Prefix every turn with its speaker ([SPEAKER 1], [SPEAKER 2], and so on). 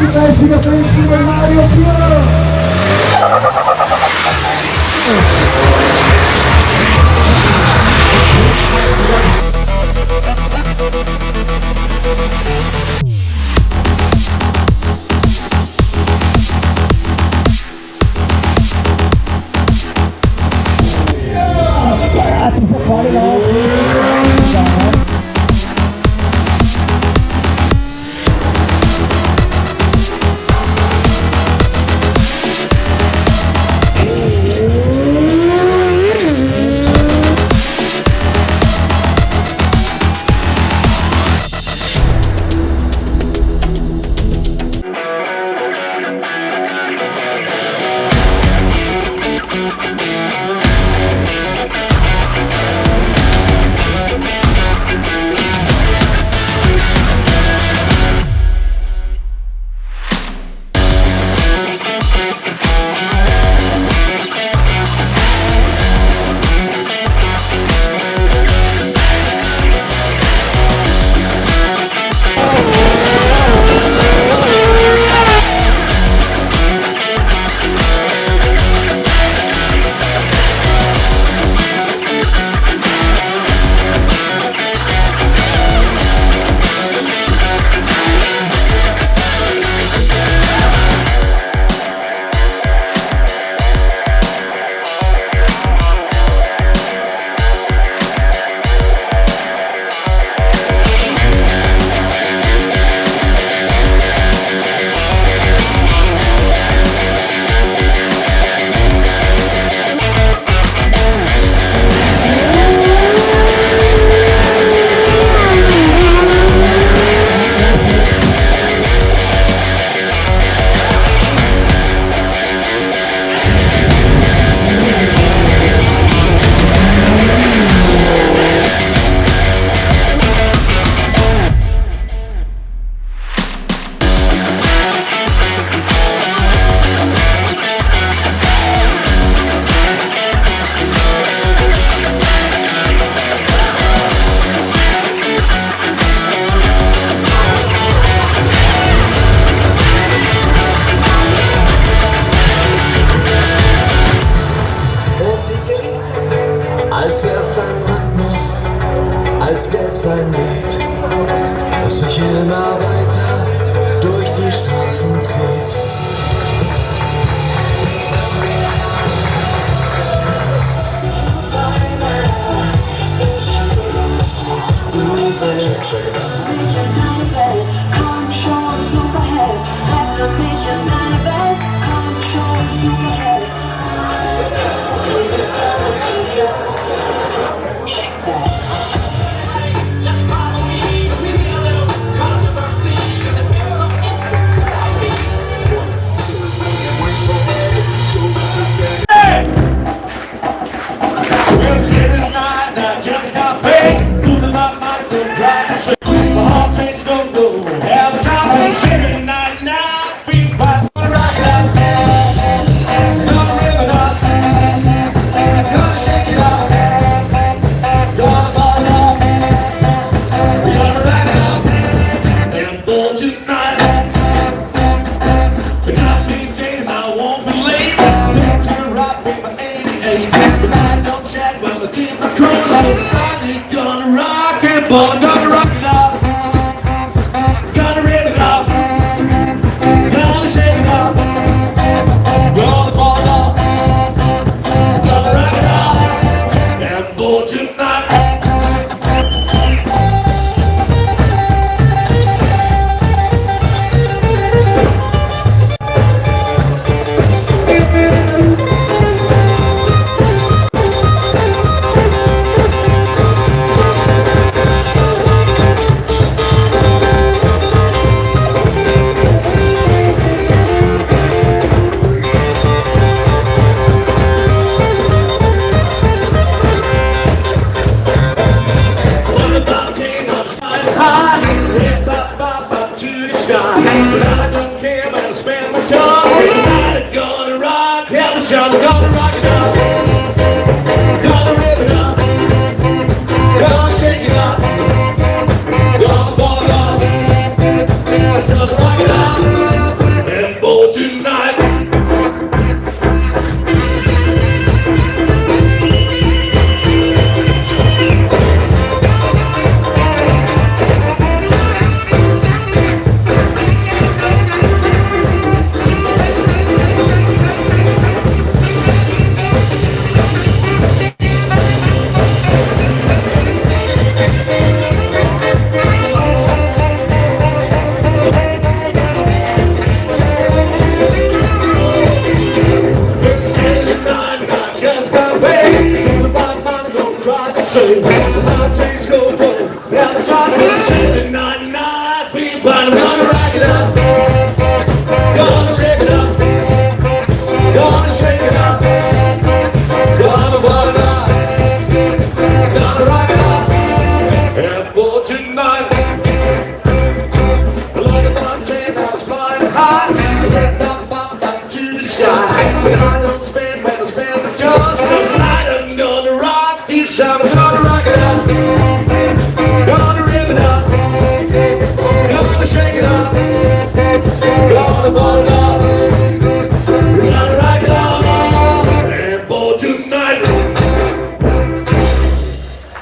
[SPEAKER 1] di Peisching Sprint Race.
[SPEAKER 2] Als wär's ein Rhythmus, als gäb's ein Lied, das mich immer weiter durch die Straßen zieht.
[SPEAKER 3] Komm schon, Superheld, rette mich in deine Welt. Komm schon, Superheld. Du bist alles zu dir.
[SPEAKER 4] We're sitting tonight and I just got paid. Fooling my mind and trying to sing. My heart ain't gonna go. Have a time we're sitting tonight now. Feel fine. Gonna rock it out. Gonna rip it up. Gonna shake it up. Gonna ball it up. We're gonna rock it out. And for tonight, we got me dating. I won't be late. Dance to rock with my 88. Tonight don't chat while the team are close. I'm gonna rock it, boy. Gonna rock it up. Gonna rip it up. Gonna shake it up. Gonna ball it up. Gonna rock it up. And for tonight. What about taking on flying high? Hip hop, pop up to the sky. But I don't care about to spend my time. Tonight I'm gonna rock. Yeah, the show, gonna rock it up. Gonna rip it up. Gonna shake it up. Gonna ball it up. Gonna rock it up. The heart says go, go. Now the time is 799, 3 5. I'm gonna rock it up. Gonna shake it up. Gonna shake it up. Gonna ball it up. Gonna rock it up. And for tonight, like a mountain, I was flying high. Red up to the sky. But I don't spend when I spend the jaws. Cause tonight I'm gonna rock this time. I'm gonna rock it up. Gonna rip it up. Gonna shake it up. Gonna ball it up.